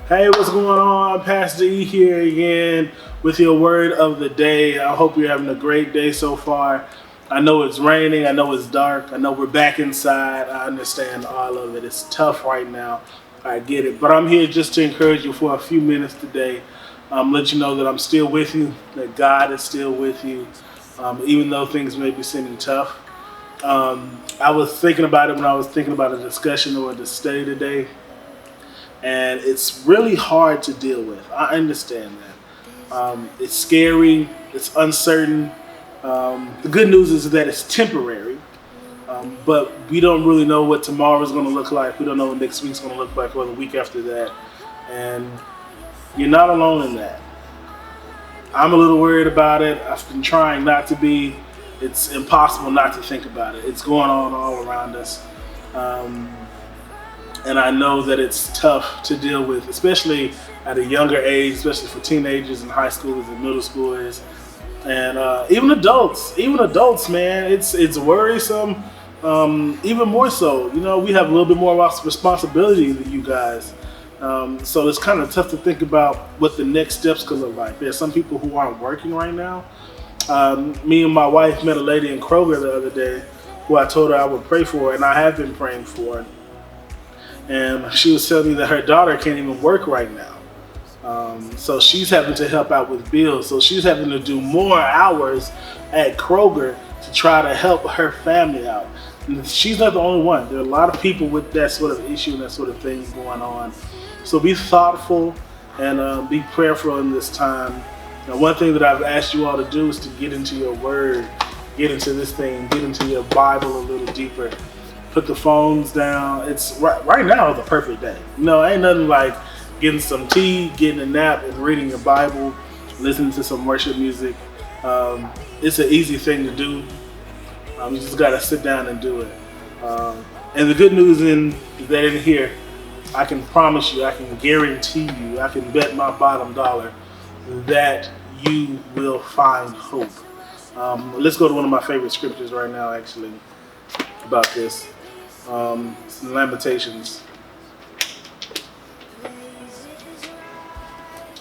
Hey, what's going on? Pastor E here again with your word of the day. I hope you're having a great day so far. I know it's raining. I know it's dark. I know we're back inside. I understand all of it. It's tough right now. I get it. But I'm here just to encourage you for a few minutes today. Let you know that I'm still with you, that God is still with you, even though things may be seeming tough. I was thinking about it when I was thinking about a discussion or a study today. And it's really hard to deal with. I understand that. It's scary. It's uncertain. The good news is that it's temporary, but we don't really know what tomorrow is going to look like. We don't know what next week's going to look like or the week after that. And you're not alone in that. I'm a little worried about it. I've been trying not to be. It's impossible not to think about it. It's going on all around us. And I know that it's tough to deal with, especially at a younger age, especially for teenagers and high schoolers and middle schoolers, and even adults. Even adults, man, it's worrisome. Even more so, we have a little bit more responsibility than you guys. So it's kind of tough to think about what the next steps could look like. There's some people who aren't working right now. Me and my wife met a lady in Kroger the other day who I told her I would pray for, and I have been praying for. And she was telling me that her daughter can't even work right now. So she's having to help out with bills. So she's having to do more hours at Kroger to try to help her family out. And she's not the only one. There are a lot of people with that sort of issue and that sort of thing going on. So be thoughtful and be prayerful in this time. Now, one thing that I've asked you all to do is to get into your word, get into this thing, get into your Bible a little deeper. Put the phones down. It's right now is the perfect day. Ain't nothing like getting some tea, getting a nap, and reading your Bible, listening to some worship music. It's an easy thing to do. You just got to sit down and do it. And the good news is that in here, I can promise you, I can guarantee you, I can bet my bottom dollar that you will find hope. Let's go to one of my favorite scriptures right now, actually, about this. Lamentations.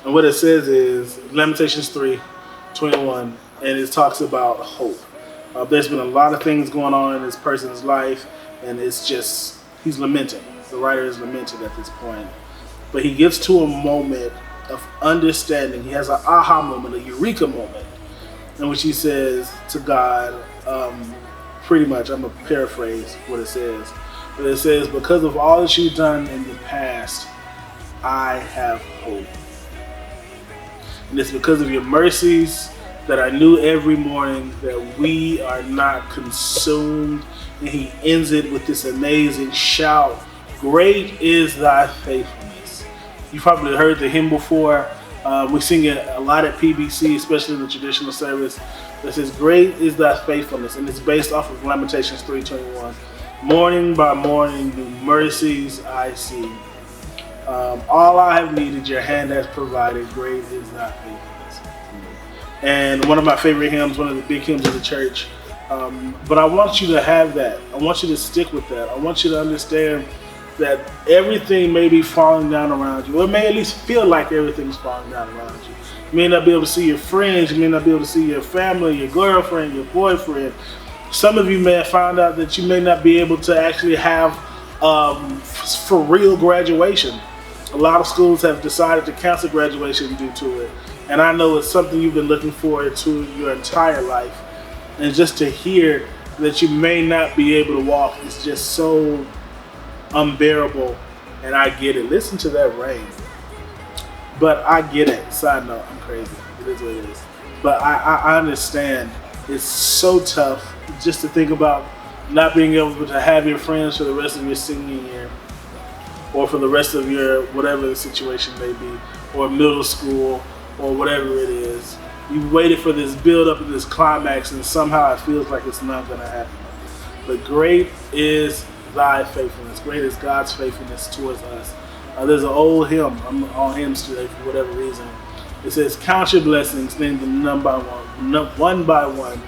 And what it says is Lamentations 3:21, and it talks about hope. There's been a lot of things going on in this person's life, and it's just, he's lamenting. The writer is lamenting at this point. But he gets to a moment of understanding. He has an aha moment, a eureka moment, in which he says to God, pretty much, I'm going to paraphrase what it says. But it says, because of all that you've done in the past, I have hope. And it's because of your mercies that I knew every morning that we are not consumed. And he ends it with this amazing shout, great is thy faithfulness. You've probably heard the hymn before. We sing it a lot at PBC, especially in the traditional service. It says, great is thy faithfulness, and it's based off of Lamentations 3:21. Morning by morning, new mercies I see. All I have needed, your hand has provided. Great is thy faithfulness. And one of my favorite hymns, one of the big hymns of the church. But I want you to have that. I want you to stick with that. I want you to understand that everything may be falling down around you, or it may at least feel like everything's falling down around you. You may not be able to see your friends, you may not be able to see your family, your girlfriend, your boyfriend. Some of you may have found out that you may not be able to actually have for real graduation. A lot of schools have decided to cancel graduation due to it. And I know it's something you've been looking forward to your entire life. And just to hear that you may not be able to walk is just so unbearable. And I get it. Listen to that rain. But I get it. Side note, I'm crazy. It is what it is. But I understand. It's so tough just to think about not being able to have your friends for the rest of your senior year, or for the rest of your whatever the situation may be, or middle school, or whatever it is. You waited for this build up and this climax, and somehow it feels like it's not going to happen. But great is thy faithfulness. Great is God's faithfulness towards us. There's an old hymn. I'm on hymns today for whatever reason. It says, count your blessings, name them one by one.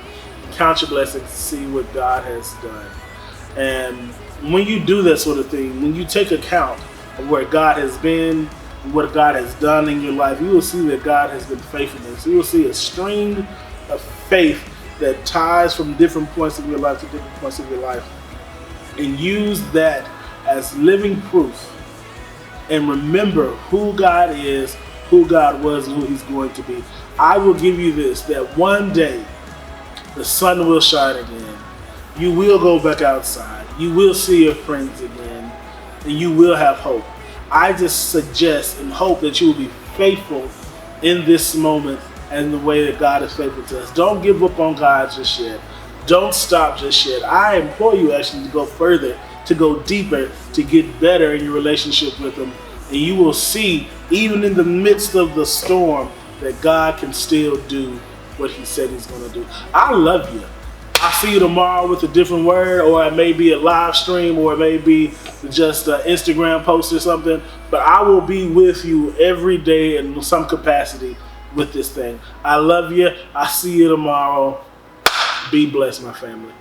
Count your blessings, see what God has done. And when you do that sort of thing, when you take account of where God has been and what God has done in your life, you will see that God has been faithful. So you will see a string of faith that ties from different points of your life to different points of your life, and use that as living proof. And remember who God is, who God was, and who He's going to be. I will give you this, that one day the sun will shine again. You will go back outside. You will see your friends again. And you will have hope. I just suggest and hope that you will be faithful in this moment and the way that God is faithful to us. Don't give up on God just yet. Don't stop just yet. I implore you actually to go further, to go deeper, to get better in your relationship with Him. And you will see, even in the midst of the storm, that God can still do what He said He's going to do. I love you. I'll see you tomorrow with a different word, or it may be a live stream, or it may be just an Instagram post or something. But I will be with you every day in some capacity with this thing. I love you. I'll see you tomorrow. Be blessed, my family.